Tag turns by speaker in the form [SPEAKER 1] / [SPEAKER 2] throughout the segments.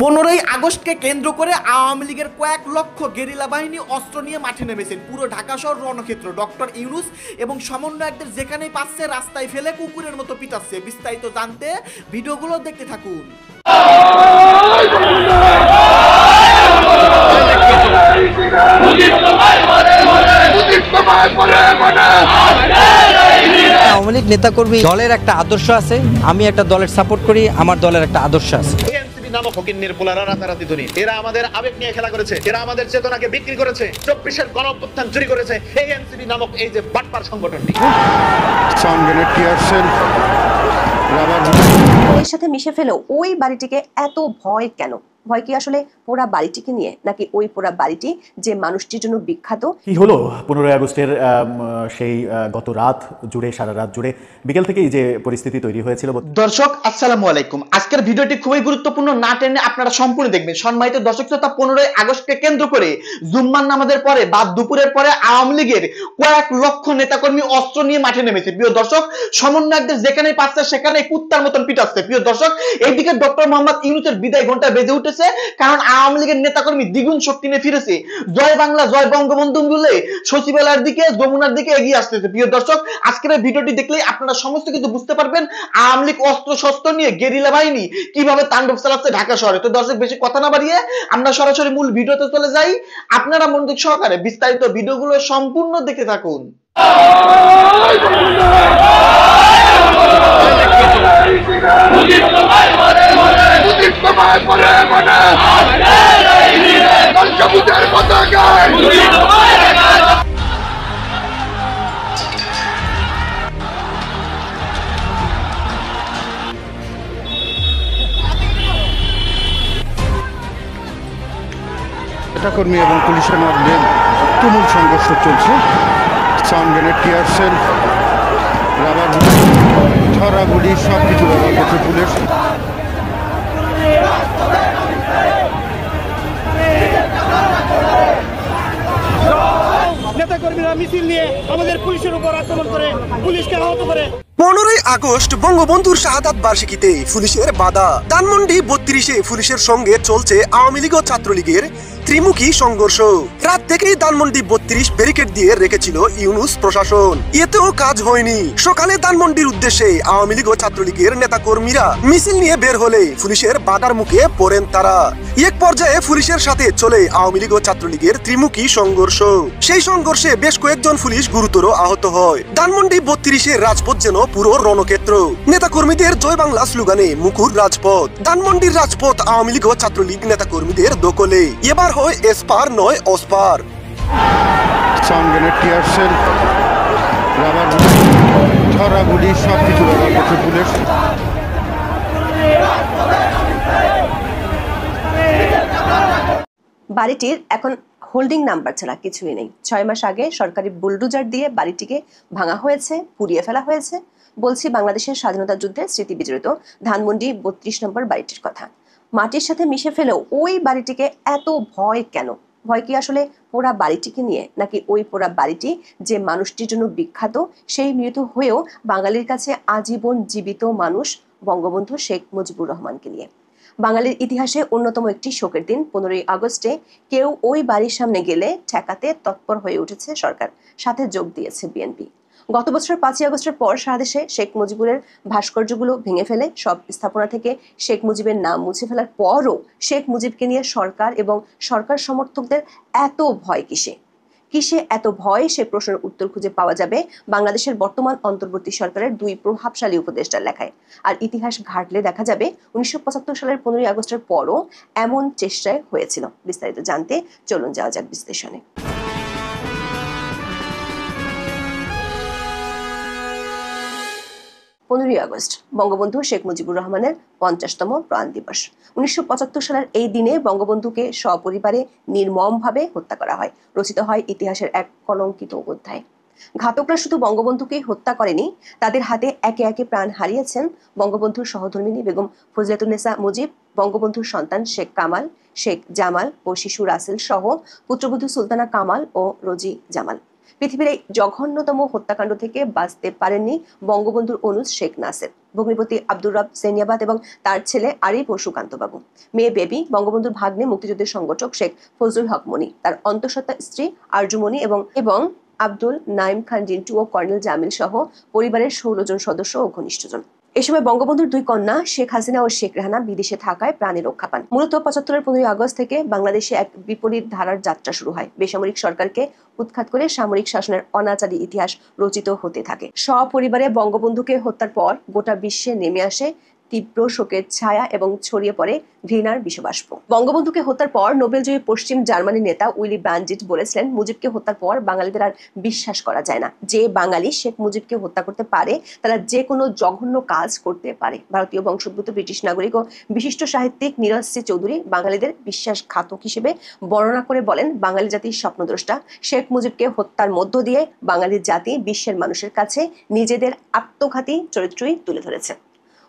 [SPEAKER 1] 15ই আগস্টকে কেন্দ্র করে আওয়ামী লীগের কয়েক লক্ষ গেরিলা বাহিনী অস্ত্র নিয়ে মাঠে নেমেছেন। পুরো ঢাকা শহর রণক্ষেত্র। ডক্টর ইউনূস এবং সমন্বয়কদের যেখানেই পাচ্ছে রাস্তায় ফেলে কুকুরের মতো পিটাচ্ছে। বিস্তারিত জানতে ভিডিওগুলো দেখতে থাকুন।
[SPEAKER 2] আওয়ামী লীগ নেতাকর্মী দলের একটা আদর্শ আছে, আমি একটা দলের সাপোর্ট করি, আমার দলের একটা আদর্শ আছে।
[SPEAKER 3] নামক হকিন্নির পোলারা রাতারাতি ধনী, এরা আমাদের আবেগ নিয়ে খেলা করেছে, এরা আমাদের চেতনাকে বিক্রি করেছে, 24-এর গণঅভ্যুত্থান চুরি করেছে এই এনসিপি নামক এই যে বাটপার সংগঠনটি।
[SPEAKER 4] এর সাথে মিশে ফেলেও ওই বাড়িটিকে এত ভয় কেন? ভয় কি আসলে পোড়া বাড়িটিকে নিয়ে, নাকি ওই পোড়া বাড়িটি যে মানুষটির জন্য বিখ্যাত?
[SPEAKER 5] কি হলো 15ই আগস্টের সেই গত রাত জুড়ে, সারা রাত জুড়ে বিকেল থেকেই যে পরিস্থিতি তৈরি হয়েছিল।
[SPEAKER 6] দর্শক আসসালামু আলাইকুম। আজকের ভিডিওটি খুবই গুরুত্বপূর্ণ, না টেনে আপনারা সম্পূর্ণ দেখবেন। সম্মানিত দর্শক শ্রোতা, 15ই আগস্টকে কেন্দ্র করে জুম্মার নামাজের পরে বা দুপুরের পরে আওয়ামী লীগের কয়েক লক্ষ নেতাকর্মী অস্ত্র নিয়ে মাঠে নেমেছে। প্রিয় দর্শক, সমন্বয়কদের যেখানেই পাচ্ছে সেখানেই কুত্তার মতন পিটাচ্ছে। প্রিয় দর্শক, এইদিকে ডক্টর মোহাম্মদ ইউনূসের বিদায় ঘন্টা বেজে উঠেছে, কারণ আওয়ামী লীগের নেতাকর্মী দ্বিগুণ শক্তি নিয়ে ফিরেছে। জয় বাংলা, জয় বঙ্গবন্ধু বলে সচিবালয়ের দিকে, যমুনার দিকে এগিয়ে আসতেছে। প্রিয় দর্শক, আজকের ভিডিওটি দেখলেই আপনারা সমস্ত কিছু বুঝতে পারবেন আওয়ামী লীগ অস্ত্র শস্ত্র নিয়ে গেরিলা বাহিনী কিভাবে তাণ্ডব চালাচ্ছে ঢাকা শহরে। তো দর্শক, বেশি কথা না বাড়িয়ে আমরা সরাসরি মূল ভিডিওতে চলে যাই। আপনারা মনোযোগ সহকারে বিস্তারিত ভিডিওগুলো সম্পূর্ণ দেখতে থাকুন।
[SPEAKER 7] নেতাকর্মী এবং পুলিশের মধ্যে তুমুল সংঘর্ষ চলছে। Sound grenade, tear shell, rubber ছড়াগুলি সব কিছু ব্যবহার করছে পুলিশ।
[SPEAKER 8] নেতাকর্মীরা মিছিল নিয়ে আমাদের পুলিশের উপর আক্রমণ করে, পুলিশকে আহত করে।
[SPEAKER 9] 15ই আগস্ট বঙ্গবন্ধুর শাহাদাত বার্ষিকীতে পুলিশের বাধা। ধানমন্ডি 32-এ পুলিশের সঙ্গে চলছে আওয়ামী লীগ ও ছাত্রলীগের ত্রিমুখী সংঘর্ষ। রাত থেকেই ধানমন্ডি 32 ব্যারিকেড দিয়ে রেখেছিল ইউনূস প্রশাসন। এতেও কাজ হয়নি। সকালে ধানমন্ডির উদ্দেশ্যে আওয়ামী লীগ ও ছাত্রলীগের নেতা কর্মীরা মিছিল নিয়ে বের হলে পুলিশের বাধার মুখে পড়েন তারা। এক পর্যায়ে পুলিশের সাথে চলে আওয়ামী লীগ ও ছাত্রলীগের ত্রিমুখী সংঘর্ষ। সেই সংঘর্ষে বেশ কয়েকজন পুলিশ গুরুতর আহত হয়। ধানমন্ডি 32-এর রাজপথ যেন পুরো রণক্ষেত্র। নেতা কর্মীদের জয় বাংলা স্লোগানে মুখর রাজপথ। ধানমন্ডির রাজপথ আওয়ামী লীগ ও ছাত্রলীগ নেতা কর্মীদের দখলে। এবার হয় এসপার নয় অসপার।
[SPEAKER 7] Sound grenade, tear shell, rubber ছড়াগুলি সব কিছু ব্যবহার করছে পুলিশ।
[SPEAKER 4] বাড়িটির এখন হোল্ডিং নাম্বার ছাড়া কিছুই নেই। 6 মাস আগে সরকারি বুলডোজার দিয়ে বাড়িটিকে ভাঙা হয়েছে, পুড়িয়ে ফেলা হয়েছে। বলছি বাংলাদেশের স্বাধীনতা যুদ্ধের স্মৃতি বিজড়িত ধানমন্ডি 32 নম্বর বাড়িটির কথা। মাটির সাথে মিশে ফেলেও ওই বাড়িটিকে এত ভয় কেন? ভয় কি আসলে পোড়া বাড়িটিকে নিয়ে, নাকি ওই পোড়া বাড়িটি যে মানুষটির জন্য বিখ্যাত, সেই মৃত হয়েও বাঙালির কাছে আজীবন জীবিত মানুষ বঙ্গবন্ধু শেখ মুজিবুর রহমানকে নিয়ে? বাঙালির ইতিহাসে অন্যতম একটি শোকের দিন 15ই আগস্টে কেউ ওই বাড়ির সামনে গেলে ঠেকাতে তৎপর হয়ে উঠেছে সরকার, সাথে যোগ দিয়েছে বিএনপি। গত বছর 5ই আগস্টের পর সারা দেশে শেখ মুজিবুরের ভাস্কর্যগুলো ভেঙে ফেলে সব স্থাপনা থেকে শেখ মুজিবের নাম মুছে ফেলার পরও শেখ মুজিবকে নিয়ে সরকার এবং সরকার সমর্থকদের এত ভয় কিসে? কিসে এত ভয়? সে প্রশ্নের উত্তর খুঁজে পাওয়া যাবে বাংলাদেশের বর্তমান অন্তর্বর্তী সরকারের 2 প্রভাবশালী উপদেষ্টার লেখায়। আর ইতিহাস ঘাটলে দেখা যাবে 1975 সালের 15ই আগস্টের পরও এমন চেষ্টায় হয়েছিল। বিস্তারিত জানতে চলুন যাওয়া যাক বিশ্লেষণে। 15ই আগস্ট বঙ্গবন্ধু শেখ মুজিবুর রহমানের 50তম প্রাণ দিবস। 1975 সালের এই দিনে বঙ্গবন্ধুকে সপরিবারে নির্মমভাবে হত্যা করা হয়। রচিত হয় ইতিহাসের এক কলঙ্কিত অধ্যায়। ঘাতকরা শুধু বঙ্গবন্ধুকেই হত্যা করেনি, তাদের হাতে একে একে প্রাণ হারিয়েছেন বঙ্গবন্ধুর সহধর্মিণী বেগম ফজিলাতুন্নেসা মুজিব, বঙ্গবন্ধুর সন্তান শেখ কামাল, শেখ জামাল ও শিশু রাসেল সহ পুত্রবধূ সুলতানা কামাল ও রোজি জামাল। পৃথিবীর এই জঘন্যতম হত্যাকাণ্ড থেকে বাঁচতে পারেননি বঙ্গবন্ধুর অনুজ শেখ নাসের, ভগ্নিপতি আব্দুর রব সেনিয়াবাদ এবং তার ছেলে আরিফ ও সুকান্ত বাবু, মেয়ে বেবি, বঙ্গবন্ধুর ভাগ্নে মুক্তিযুদ্ধের সংগঠক শেখ ফজলুল হক মনি, তার অন্তঃসত্ত্বা স্ত্রী আরজুমনি এবং আব্দুল নাইম খান জিন্টু ও কর্নেল জামিল সহ পরিবারের 16 জন সদস্য ও ঘনিষ্ঠজন। এ সময় বঙ্গবন্ধুর 2 কন্যা শেখ হাসিনা ও শেখ রেহানা বিদেশে থাকায় প্রাণে রক্ষা পান। মূলত 75-এর 15 আগস্ট থেকে বাংলাদেশে এক বিপরীত ধারার যাত্রা শুরু হয়। বেসামরিক সরকারকে উৎখাত করে সামরিক শাসনের অনাচারী ইতিহাস রচিত হতে থাকে। সপরিবারে বঙ্গবন্ধুকে হত্যার পর গোটা বিশ্বে নেমে আসে তীব্র শোকের ছায়া এবং ছড়িয়ে পড়ে ঘৃণার বিষবাষ্প। বঙ্গবন্ধুকে হত্যার পর নোবেলজয়ী পশ্চিম জার্মানির নেতা উইলি ব্রান্ডিট বলেছিলেন, মুজিবকে হত্যার পর বাঙালিদের আর বিশ্বাস করা যায় না। যে বাঙালি শেখ মুজিবকে হত্যা করতে পারে তারা যে কোনো জঘন্য কাজ করতে পারে। ভারতীয় বংশোদ্ভূত ব্রিটিশ নাগরিক ও বিশিষ্ট সাহিত্যিক নীরজ সি চৌধুরী বাঙালিদের বিশ্বাসঘাতক হিসেবে বর্ণনা করে বলেন, বাঙালি জাতির স্বপ্নদ্রষ্টা শেখ মুজিবকে হত্যার মধ্য দিয়ে বাঙালি জাতি বিশ্বের মানুষের কাছে নিজেদের আত্মঘাতী চরিত্রই তুলে ধরেছে।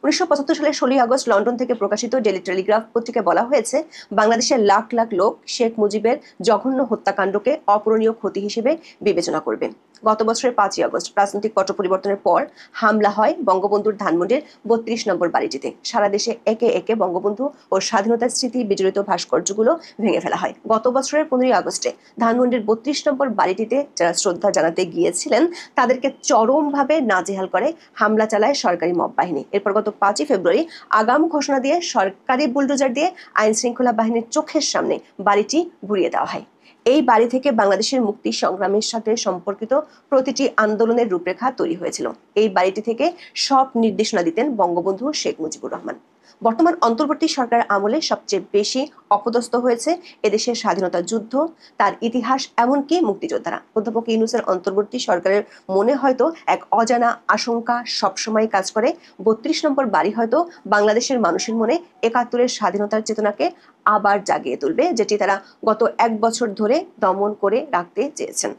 [SPEAKER 4] 1975 সালের 16 আগস্ট লন্ডন থেকে প্রকাশিত ডেইলি টেলিগ্রাফ পত্রিকায় বলা হয়েছে, বাংলাদেশের লাখ লাখ লোক শেখ মুজিবের জঘন্য হত্যাকাণ্ডকে অপূরণীয় ক্ষতি হিসেবে বিবেচনা করবে। গত বছরের 5 আগস্ট রাজনৈতিক পট পরিবর্তনের পর হামলা হয় বঙ্গবন্ধুর ধানমন্ডির 32 নম্বর বাড়িটিতে। সারা দেশে একে একে বঙ্গবন্ধু ও স্বাধীনতার স্মৃতি বিজড়িত ভাস্কর্যগুলো ভেঙে ফেলা হয়। গত বছরের 15 আগস্টে ধানমন্ডির 32 নম্বর বাড়িটিতে যারা শ্রদ্ধা জানাতে গিয়েছিলেন তাদেরকে চরমভাবে নাজেহাল করে হামলা চালায় সরকারি মব বাহিনী। এরপর গত 5 ফেব্রুয়ারি আগাম ঘোষণা দিয়ে সরকারি বুলডোজার দিয়ে আইন শৃঙ্খলা বাহিনীর চোখের সামনে বাড়িটি ঘুরিয়ে দেওয়া হয়। এই বাড়ি থেকে বাংলাদেশের মুক্তি সংগ্রামের সাথে সম্পর্কিত প্রতিটি আন্দোলনের রূপরেখা তৈরি হয়েছিল। এই বাড়িটি থেকে সব নির্দেশনা দিতেন বঙ্গবন্ধু শেখ মুজিবুর রহমান। বর্তমান অন্তর্বর্তী সরকারের আমলে সবচেয়ে বেশি অপদস্থ হয়েছে এদেশের স্বাধীনতা যুদ্ধ, তার ইতিহাস, এমনকি মুক্তিযোদ্ধারা। অধ্যাপক ইউনূসের অন্তর্বর্তী সরকারের মনে হয়তো এক অজানা আশঙ্কা সবসময় কাজ করে। 32 নম্বর বাড়ি হয়তো বাংলাদেশের মানুষের মনে 71-এর স্বাধীনতার চেতনাকে আবার জাগিয়ে তুলবে, যেটি তারা গত 1 বছর ধরে দমন করে রাখতে চেয়েছেন।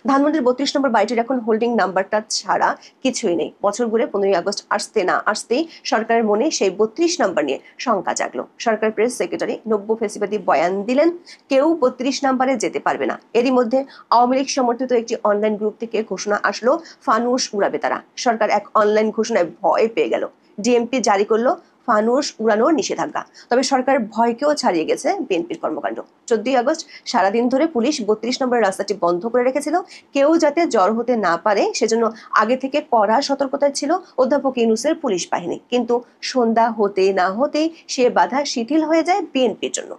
[SPEAKER 4] ধানমন্ডির 32 নম্বর বাড়িটির এখন হোল্ডিং নাম্বারটা ছাড়া কিছুই নেই। বছর ঘুরে 15 আগস্ট আসতে না আসতেই সরকারের মনে সেই 32 নম্বর নিয়ে শঙ্কা জাগলো। সরকার প্রেস সেক্রেটারি নব্য ফেসিবাদী বয়ান দিলেন, কেউ 32 নম্বরে যেতে পারবে না। এরই মধ্যে আওয়ামী লীগ সমর্থিত একটি অনলাইন গ্রুপ থেকে ঘোষণা আসলো, ফানুস উড়াবে তারা। সরকার এক অনলাইন ঘোষণায় ভয় পেয়ে গেল। ডিএমপি জারি করলো ফানুস উড়ানোর নিষেধাজ্ঞা। তবে সরকার ভয়কেও ছাড়িয়ে গেছে বিএনপির কর্মকাণ্ড। 14 আগস্ট সারাদিন ধরে পুলিশ 32 নম্বরের রাস্তাটি বন্ধ করে রেখেছিল, কেউ যাতে জড়ো হতে না পারে সেজন্য আগে থেকে কড়া সতর্কতায় ছিল অধ্যাপক ইউনূসের পুলিশ বাহিনী। কিন্তু সন্ধ্যা হতে না হতেই সে বাধা শিথিল হয়ে যায় বিএনপির জন্য।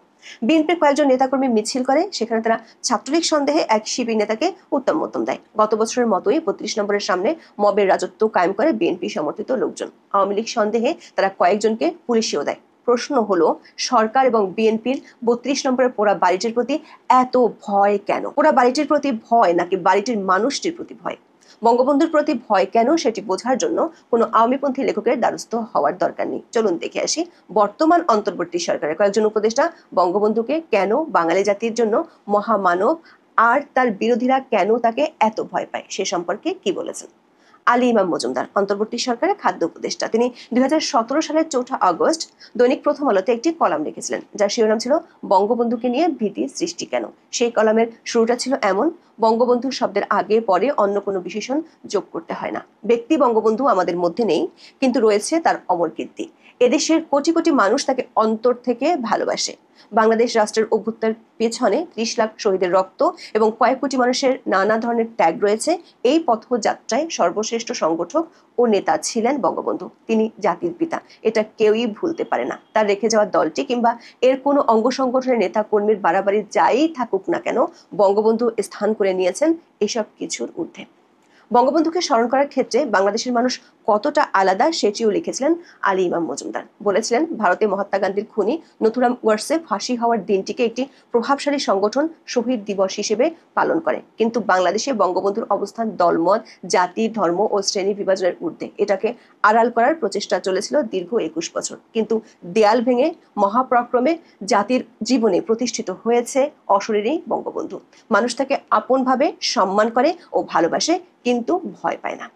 [SPEAKER 4] বিএনপির কয়েকজন নেতাকর্মী মিছিল করে, সেখানে তারা ছাত্রলীগ সন্দেহে এক শিবির নেতাকে উত্তম মধ্যম দেয়। গত বছরের মতোই 32 নম্বরের সামনে মবের রাজত্ব কায়েম করে বিএনপি সমর্থিত লোকজন। আওয়ামী লীগ সন্দেহে তারা কয়েকজনকে পুলিশেও দেয়। প্রশ্ন হলো, সরকার এবং বিএনপির 32 নম্বরের পোড়া বাড়িটির প্রতি এত ভয় কেন? পোড়া বাড়িটির প্রতি ভয় নাকি বাড়িটির মানুষটির প্রতি ভয়? বঙ্গবন্ধুর প্রতি ভয় কেন সেটি বোঝার জন্য কোনো আওয়ামীপন্থী লেখকের দ্বারস্থ হওয়ার দরকার নেই। চলুন দেখে আসি বর্তমান অন্তর্বর্তী সরকারের কয়েকজন উপদেষ্টা বঙ্গবন্ধুকে কেন বাঙালি জাতির জন্য মহামানব আর তার বিরোধীরা কেন তাকে এত ভয় পায় সে সম্পর্কে কি বলেছেন। আলী ইমাম মজুমদার অন্তর্বর্তী সরকারের খাদ্য উপদেষ্টা। তিনি 2017 সালের 4 আগস্ট দৈনিক প্রথম আলোতে একটি কলাম লিখেছিলেন, যার শিরোনাম ছিল বঙ্গবন্ধুকে নিয়ে ভীতি সৃষ্টি কেন। সেই কলামের শুরুটা ছিল এমন, বঙ্গবন্ধু শব্দের আগে পরে অন্য কোনো বিশেষণ যোগ করতে হয় না। ব্যক্তি বঙ্গবন্ধু আমাদের মধ্যে নেই, কিন্তু রয়েছে তার অমর কীর্তি। এদেশের কোটি কোটি মানুষ তাকে অন্তর থেকে ভালোবাসে। বাংলাদেশ রাষ্ট্রের অভ্যুত্থার পেছনে 30 লাখ শহীদের রক্ত এবং কয়েক কোটি মানুষের নানা ধরনের ত্যাগ রয়েছে। এই পথযাত্রায় সর্বশ্রেষ্ঠ সংগঠক ও নেতা ছিলেন বঙ্গবন্ধু। তিনি জাতির পিতা, এটা কেউই ভুলতে পারে না। তার রেখে যাওয়া দলটি কিংবা এর কোনো অঙ্গ সংগঠনের নেতা কর্মীর বাড়াবাড়ি যাই থাকুক না কেন, বঙ্গবন্ধু স্থান করে নিয়েছেন এসব কিছুর ঊর্ধ্বে। বঙ্গবন্ধুকে স্মরণ করার ক্ষেত্রে বাংলাদেশের মানুষ কতটা আলাদা সেটিও লিখেছিলেন আলী ইমাম মজুমদার। বলেছিলেন, ভারতে মহাত্মা গান্ধীর খুনি নথুরাম ওয়ার্সে ফাঁসি হওয়ার দিনটিকে একটি প্রভাবশালী সংগঠন শহীদ দিবস হিসেবে পালন করে, কিন্তু বাংলাদেশে বঙ্গবন্ধুর অবস্থান দলমত, জাতি, ধর্ম ও শ্রেণী বিভাজনের ঊর্ধ্বে। এটাকে আড়াল করার প্রচেষ্টা চলেছিল দীর্ঘ 21 বছর, কিন্তু দেয়াল ভেঙে মহাপরাক্রমে জাতির জীবনে প্রতিষ্ঠিত হয়েছে অশরীরী বঙ্গবন্ধু। মানুষ তাকে আপনভাবে সম্মান করে ও ভালোবাসে, কিন্তু ভয় পায় না।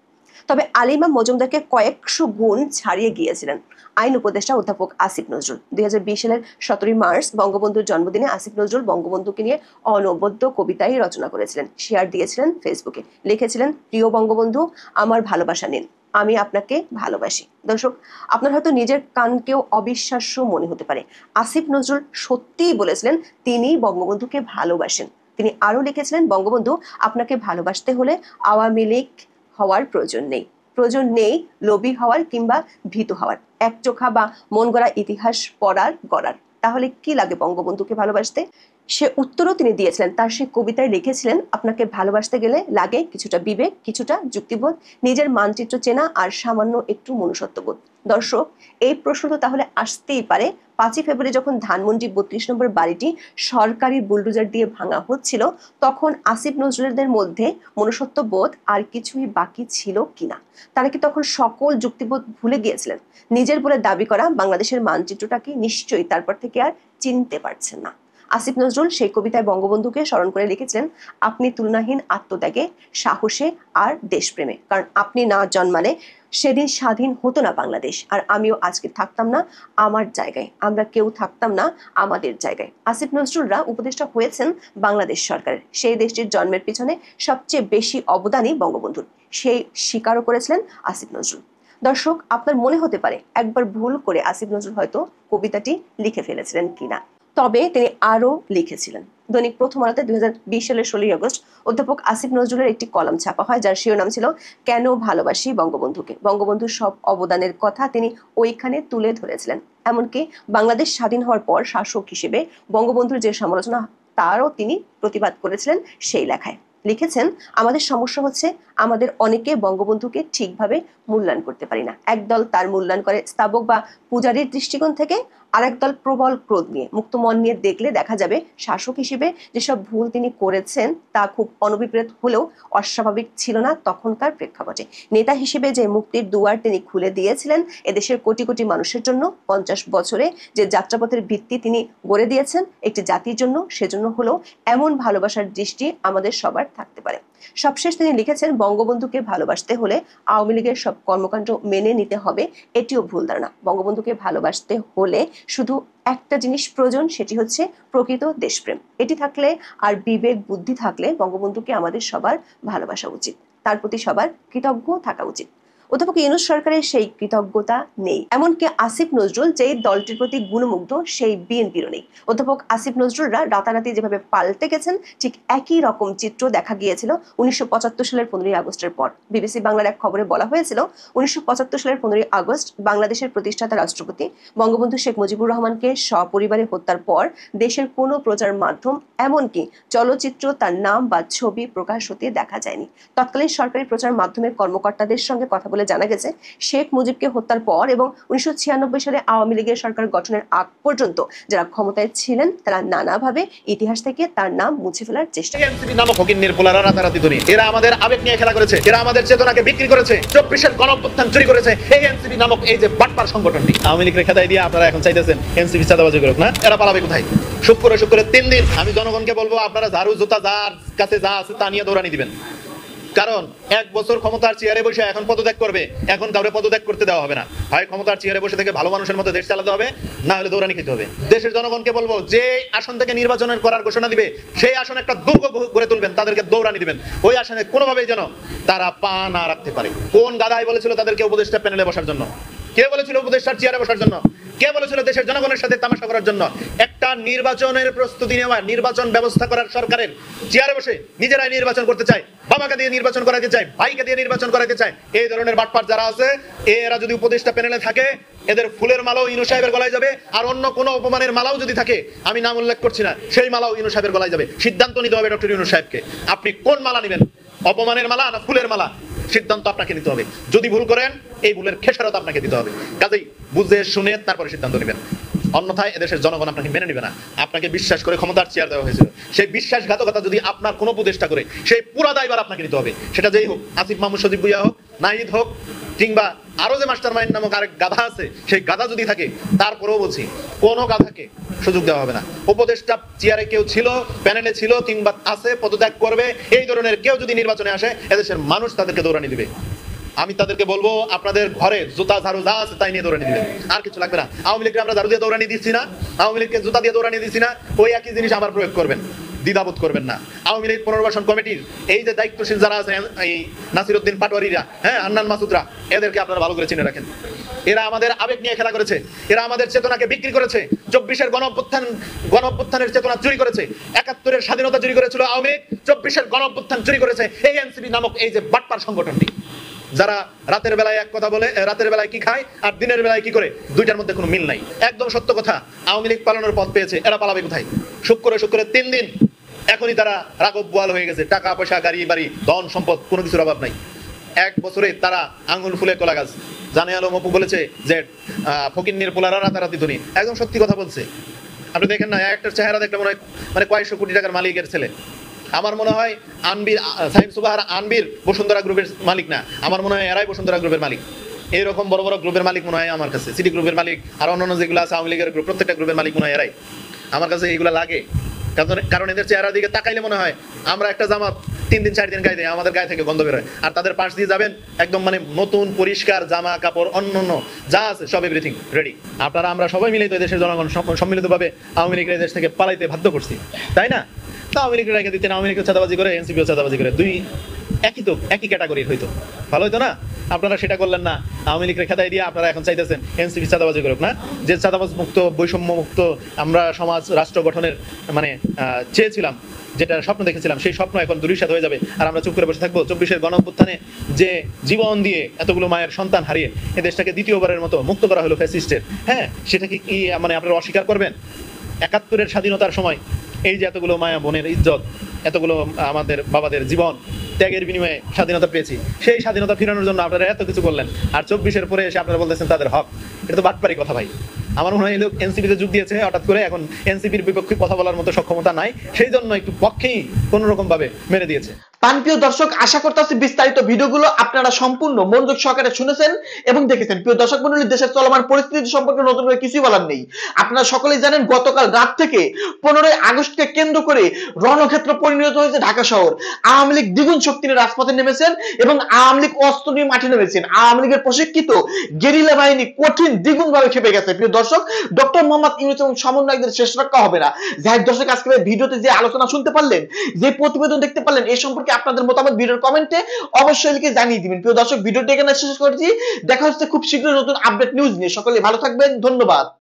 [SPEAKER 4] তবে আলিমা মজুমদারকে কয়েকশো গুণ ছাড়িয়ে গিয়েছিলেন আইন উপদেষ্টা অধ্যাপক আসিফ নজরুল। 2020 সালের 17 মার্চ বঙ্গবন্ধুর জন্মদিনে আসিফ নজরুল বঙ্গবন্ধুকে নিয়ে অনবদ্য কবিতাই রচনা করেছিলেন, শেয়ার দিয়েছিলেন ফেসবুকে, লিখেছিলেন, প্রিয় বঙ্গবন্ধু, আমার ভালোবাসা নিন, আমি আপনাকে ভালোবাসি। দর্শক, আপনার হয়তো নিজের কানকেও অবিশ্বাস্য মনে হতে পারে, আসিফ নজরুল সত্যিই বলেছিলেন তিনি বঙ্গবন্ধুকে ভালোবাসেন। তিনি আরো লিখেছিলেন, বঙ্গবন্ধু, আপনাকে ভালোবাসতে হলে আওয়ামী লীগ হওয়ার প্রয়োজন নেই লোভী হওয়ার কিংবা ভীতু হওয়ার, একচোখা বা মন গড়া ইতিহাস গড়ার। তাহলে কি লাগে বঙ্গবন্ধুকে ভালোবাসতে? সে উত্তরও তিনি দিয়েছিলেন। তার সেই কবিতায় লিখেছিলেন, আপনাকে ভালোবাসতে গেলে লাগে কিছুটা বিবেক, কিছুটা যুক্তিবোধ, নিজের মানচিত্র চেনা আর সামান্য একটু মনুষ্যত্ববোধ। দর্শক, এই প্রশ্ন তো তাহলে আসতেই পারে, 5 ফেব্রুয়ারি যখন ধানমন্ডি 32 নম্বর বাড়িটি সরকারি বুলডোজার দিয়ে ভাঙা হচ্ছিল, তখন আসিফ নজরুলদের মধ্যে মনুষ্যত্ববোধ আর কিছুই বাকি ছিল কিনা? তারা কি তখন সকল যুক্তিবোধ ভুলে গিয়েছিলেন? নিজের বলে দাবি করা বাংলাদেশের মানচিত্রটাকে নিশ্চয়ই তারপর থেকে আর চিনতে পারছেন না। আসিফ নজরুল সেই কবিতায় বঙ্গবন্ধুকে স্মরণ করে লিখেছিলেন, আপনি তুলনাহীন আত্মত্যাগে, সাহসে আর দেশপ্রেমে, কারণ আপনি না জন্মালে সেদিন স্বাধীন হতো না বাংলাদেশ, আর আমিও আজকে থাকতাম না আমার জায়গায়, আমরা কেউ থাকতাম না আমাদের জায়গায়। আসিফ নজরুলরা উপদেষ্টা হয়েছেন বাংলাদেশ সরকারের, সেই দেশটির জন্মের পিছনে সবচেয়ে বেশি অবদানই বঙ্গবন্ধুর, সেই স্বীকারও করেছিলেন আসিফ নজরুল। দর্শক, আপনার মনে হতে পারে একবার ভুল করে আসিফ নজরুল হয়তো কবিতাটি লিখে ফেলেছিলেন কিনা, তবে তিনি আরো লিখেছিলেন। দৈনিক প্রথম আলোতে 2020 সালের 16 আগস্ট অধ্যাপক আসিফ নজরুলের একটি কলাম ছাপা হয়, যার শিরোনাম ছিল, কেন ভালোবাসি বঙ্গবন্ধুকে। বঙ্গবন্ধুর সব অবদানের কথা তিনি ওইখানে তুলে ধরেছিলেন। এমনকি বাংলাদেশ স্বাধীন হওয়ার পর শাসক হিসেবে বঙ্গবন্ধুর যে সমালোচনা, তারও তিনি প্রতিবাদ করেছিলেন সেই লেখায়। লিখেছেন, আমাদের সমস্যা হচ্ছে আমাদের অনেকে বঙ্গবন্ধুকে ঠিকভাবে মূল্যায়ন করতে পারি না। একদল তার মূল্যায়ন করে স্তাবক বা পূজারীর দৃষ্টিকোণ থেকে, আর একদল প্রবল ক্রোধ নিয়ে। মুক্ত মন নিয়ে দেখলে দেখা যাবে শাসক হিসেবে যেসব ভুল তিনি করেছেন তা খুব অনভিপ্রেত হলেও অস্বাভাবিক ছিল না তখনকার প্রেক্ষাপটে। নেতা হিসেবে যে মুক্তির দুয়ার তিনি খুলে দিয়েছিলেন এদেশের কোটি কোটি মানুষের জন্য, 50 বছরে যে যাত্রাপথের ভিত্তি তিনি গড়ে দিয়েছেন একটি জাতির জন্য, সেজন্য হলেও এমন ভালোবাসার দৃষ্টি আমাদের সবার থাকতে পারে। সবশেষ তিনি লিখেছেন, বঙ্গবন্ধুকে ভালোবাসতে হলে আওয়ামী লীগের সব কর্মকাণ্ড মেনে নিতে হবে, এটিও ভুল ধারণা। বঙ্গবন্ধুকে ভালোবাসতে হলে শুধু একটা জিনিস প্রয়োজন, সেটি হচ্ছে প্রকৃত দেশপ্রেম। এটি থাকলে আর বিবেক বুদ্ধি থাকলে বঙ্গবন্ধুকে আমাদের সবার ভালোবাসা উচিত, তার প্রতি সবার কৃতজ্ঞ থাকা উচিত। অধ্যাপক ইউনূস সরকারের সেই কৃতজ্ঞতা নেই। এমনকি আসিফ নজরুল যেই দলটির প্রতি গুণমুগ্ধ, সেই বিএনপিরও নেই। অধ্যাপক আসিফ নজরুলরা রাতারাতি যেভাবে পাল্টে গেছেন, ঠিক একই রকম চিত্র দেখা গিয়েছিল 1975 সালের 15 আগস্টের পর। বিবিসি বাংলার এক খবরে বলা হয়েছিল, 1975 সালের 15 আগস্ট বাংলাদেশের প্রতিষ্ঠাতা রাষ্ট্রপতি বঙ্গবন্ধু শেখ মুজিবুর রহমানকে সপরিবারে হত্যার পর দেশের কোনো প্রচার মাধ্যম, এমনকি চলচ্চিত্র তার নাম বা ছবি প্রকাশ হতে দেখা যায়নি। তৎকালীন সরকারি প্রচার মাধ্যমের কর্মকর্তাদের সঙ্গে কথা বলে জানা গেছে, শেখ মুজিবকে হত্যার পর এবং 1996 সালে আওয়ামী লীগের সরকার গঠনের আগ পর্যন্ত যারা ক্ষমতায় ছিলেন তারা নানাভাবে ইতিহাস থেকে তার নাম মুছে ফেলার চেষ্টা করেন।
[SPEAKER 3] এনসিপি নামক হকিন্নির পোলারা রাতারাতি ধনী, এরা আমাদের আবেগ নিয়ে খেলা করেছে, এরা আমাদের চেতনাকে বিক্রি করেছে, 24-এর গণঅভ্যুত্থান চুরি করেছে এই এনসিপি নামক এই যে বাটপার সংগঠনটি। আওয়ামী লীগের খেদাই দিয়ে আপনারা এখন চাইতেছেন এনসিপি চাঁদাবাজি করুক না, এরা পালাবে কোথায়? শুক্র 3 দিন আমি জনগণকে বলবো, আপনারা ঝাড়ু জুতা যার কাছে যা আছে তা নিয়ে দৌড়ানি দিবেন। কারণ 1 বছর ক্ষমতার চেয়ারে বসে এখন পদত্যাগ করবে, এখন কাউরে পদত্যাগ করতে দেওয়া হবে না। হয় ক্ষমতার চেয়ারে বসে থেকে ভালো মানুষের মতো দেশ চালাতে হবে, না হলে দৌড়ানি খেতে হবে। দেশের জনগণকে বলবো, যে আসন থেকে নির্বাচনের করার ঘোষণা দিবে সেই আসনে একটা দুর্গ গড়ে তুলবেন, তাদেরকে দৌড়ানি দিবেন, ওই আসনে কোনোভাবেই যেন তারা পা না রাখতে পারে। কোন গাধাই বলেছিল তাদেরকে উপদেষ্টা প্যানেলে বসার জন্য? কে বলেছিল উপদেষ্টার চেয়ারে বসার জন্য? কে বলেছিল দেশের জনগণের সাথে তামাশা করার জন্য? একটা নির্বাচনের প্রস্তুতি নেওয়া, নির্বাচন ব্যবস্থা করার সরকারের চেয়ারে বসে নিজেরাই নির্বাচন করতে চায়, বাবাকে দিয়ে নির্বাচন করাতে চায়, ভাইকে দিয়ে নির্বাচন করাতে চায়। এই ধরনের বাটপার যারা আছে, এরা যদি উপদেষ্টা প্যানেলে থাকে, এদের ফুলের মালাও ইউনূস সাহেবের গলায় যাবে, আর অন্য কোনো অপমানের মালাও যদি থাকে, আমি নাম উল্লেখ করছি না, সেই মালাও ইউনূস সাহেবের গলায় যাবে। সিদ্ধান্ত নিতে হবে ডক্টর ইউনূস সাহেবকে, আপনি কোন মালা নেবেন, অপমানের মালা না ফুলের মালা, সিদ্ধান্ত আপনাকে নিতে হবে। যদি ভুল করেন এই ভুলের খেসারত আপনাকে দিতে হবে। কাজেই বুঝে শুনে তারপরে সিদ্ধান্ত নেবেন, অন্যথায় এদেশের জনগণ আপনাকে মেনে নেবে না। আপনাকে বিশ্বাস করে ক্ষমতার চেয়ার দেওয়া হয়েছিল, সেই বিশ্বাসঘাতকতা যদি আপনার কোনো উপদেষ্টা করে, সেই পুরা দায়ভার আপনাকে নিতে হবে। সেটা যেই হোক, আসিফ মাহমুদ সজীব ভুইয়া হোক, নাহিদ হোক, কিংবা আরো যে মাস্টার মাইন্ড নামক আরেক গাধা আছে, সেই গাধা যদি থাকে, তারপরেও বলছি কোনো গাধাকে সুযোগ দেওয়া হবে না। উপদেষ্টা চেয়ারে কেউ ছিল, প্যানেলে ছিল কিংবা আছে, পদত্যাগ করবে, এই ধরনের কেউ যদি নির্বাচনে আসে, এদেশের মানুষ তাদেরকে দৌড়ানি দিবে। আমি তাদেরকে বলবো আপনাদের ঘরে জুতা ঝাড়ু যা আছে তাই নিয়ে দৌড়ানি দিবেন, আর কিছু লাগবে না। আওয়ামী লীগকে আমরা ঝাড়ু দিয়ে দৌড়ানি দিচ্ছি না, আওয়ামী লীগকে জুতা দিয়ে দৌড়ানি দিচ্ছি না, ওই একই জিনিস আবার প্রয়োগ করবেন, দ্বিধাবোধ করবেন না। আওয়ামী লীগ পুনর্বাসন কমিটির এই যে দায়িত্বশীল যারা আছে, এই নাসিরউদ্দিন পাটোয়ারিরা, হ্যাঁ, হান্নান মাসুদরা, এদেরকে আপনারা ভালো করে চিনে রাখেন। এরা আমাদের আবেগ নিয়ে খেলা করেছে, এরা আমাদের চেতনাকে বিক্রি করেছে, 24-এর গণ-অভ্যুত্থানের চেতনা চুরি করেছে, 71-এর স্বাধীনতা চুরি করেছিল আওয়ামী লীগ, 24-এর গণ-অভ্যুত্থান চুরি করেছে এই এনসিপি নামক এই যে বাটপার সংগঠনটি, যারা রাতের বেলায় এক কথা বলে, রাতের বেলায় কি খায় আর দিনের বেলায় কি করে, দুইটার মধ্যে কোনো মিল নাই। একদম সত্য কথা, আওয়ামী লীগ পালানোর পথ পেয়েছে, এরা পালাবে কোথায়? শুক্রে 3 দিন, এখনই তারা রাঘব বোয়াল হয়ে গেছে, টাকা পয়সা, গাড়ি বাড়ি, ধন সম্পদ, কোনো কিছুর অভাব নাই। 1 বছরে তারা আঙুল ফুলে কলা গাছ। জানে আলম অপু বলেছে যে ফকিন্নির পোলারা রাতারাতি ধনী, একদম সত্যি কথা বলছে। আপনি দেখেন না, একটা চেহারা দেখলে মনে হয় মানে কয়েকশো কোটি টাকার মালিকের ছেলে। আমার মনে হয় আনবির, সাইম সুবাহার আনবির বসুন্ধরা গ্রুপের মালিক না, আমার মনে হয় এরাই বসুন্ধরা গ্রুপের মালিক। এইরকম বড় বড় গ্রুপের মালিক মনে হয় আমার কাছে, সিটি গ্রুপের মালিক আর অন্যান্য যেগুলো আছে আওয়ামী লীগের গ্রুপ, প্রত্যেকটা গ্রুপের মালিক মনে হয় এরাই। আমার কাছে এইগুলো লাগে, কারণ এদের চেহারার দিকে তাকাইলে মনে হয় আমরা একটা জামা 3 দিন 4 দিন গায়ে দেয়, আমাদের গায়ে থেকে গন্ধ বেরোয়, আর তাদের পাশ দিয়ে যাবেন একদম মানে নতুন পরিষ্কার জামা কাপড়, অন্যান্য যা আছে সব এভরিথিং রেডি। আপনারা আমরা সবাই মিলে তো দেশের জনগণ সম্মিলিতভাবে আওয়ামী লীগের দেশ থেকে পালাইতে বাধ্য করছি, তাই না? তা আওয়ামী লীগের রেখে দিতেন, আওয়ামী লীগের চাঁদাবাজি করে, এনসিপিও চাঁদাবাজি করে, দুই একই ক্যাটাগরির হইতো, ভালো হইতো না? আপনারা সেটা করলেন না, আওয়ামী লীগের খেদাই দিয়ে আপনারা এখন চাইতেছেন এনসিপি চাঁদাবাজি করুক না। যে চাঁদাবাজ মুক্ত, বৈষম্য মুক্ত আমরা সমাজ রাষ্ট্র গঠনের মানে চেয়েছিলাম, যেটা স্বপ্ন দেখেছিলাম, সেই স্বপ্ন এখন দুরিশাত হয়ে যাবে, আর আমরা চুপ করে বসে থাকবো? 24-এর গণ-অভ্যুত্থানে যে জীবন দিয়ে এতগুলো মায়ের সন্তান হারিয়ে এ দেশটাকে দ্বিতীয়বারের মতো মুক্ত করা হলো ফ্যাসিস্টের, হ্যাঁ, সেটাকে কি মানে আপনারা অস্বীকার করবেন? 71-এর স্বাধীনতার সময় এই যে এতগুলো মায়া বোনের ইজ্জত, এতগুলো আমাদের বাবাদের জীবন ত্যাগের বিনিময়ে স্বাধীনতা পেয়েছি, সেই স্বাধীনতা ফিরানোর জন্য আপনারা এত কিছু করলেন, আর 24-এর পরে এসে আপনারা বলতেছেন তাদের হক। এটা তো বাটপারি কথা ভাই। আমার মনে হয় এই লোক এনসিপিতে যোগ দিয়েছে হঠাৎ করে, এখন এনসিপির বিপক্ষে কথা বলার মতো সক্ষমতা নাই, সেই জন্য একটু পক্ষেই কোন রকম ভাবে মেরে দিয়েছে।
[SPEAKER 6] প্রিয় দর্শক, আশা করতেছি বিস্তারিত ভিডিওগুলো আপনারা সম্পূর্ণ মনোযোগ সহকারে শুনেছেন এবং দেখেছেন। প্রিয় দর্শক মণ্ডলী, দেশের চলমান পরিস্থিতি সম্পর্কে নতুন করে কিছুই বলার নেই। আপনারা সকলেই জানেন গতকাল রাত থেকে 15ই আগস্টকে কেন্দ্র করে রণক্ষেত্র পরিণত হয়েছে ঢাকা শহর। আওয়ামী লীগ দ্বিগুণ শক্তি নিয়ে রাজপথে নেমেছেন এবং আওয়ামী লীগ অস্ত্র নিয়ে মাঠে নেমেছেন। আওয়ামী লীগের প্রশিক্ষিত গেরিলা বাহিনী কঠিন দ্বিগুণ ভাবে খেপে গেছে। প্রিয় দর্শক, ডক্টর মোহাম্মদ ইউনূস এবং সমন্বয়কদের শেষ রক্ষা হবে না। যাই দর্শক, আজকে ভিডিওতে যে আলোচনা শুনতে পারলেন, যে প্রতিবেদন দেখতে পারলেন, এই সম্পর্কে আপনাদের মতামত ভিডিওর কমেন্টে অবশ্যই লিখে জানিয়ে দিবেন। প্রিয় দর্শক, ভিডিওটি এখানে শেষ করছি। দেখা হচ্ছে খুব শীঘ্রই নতুন আপডেট নিউজ নিয়ে। সকলে ভালো থাকবেন, ধন্যবাদ।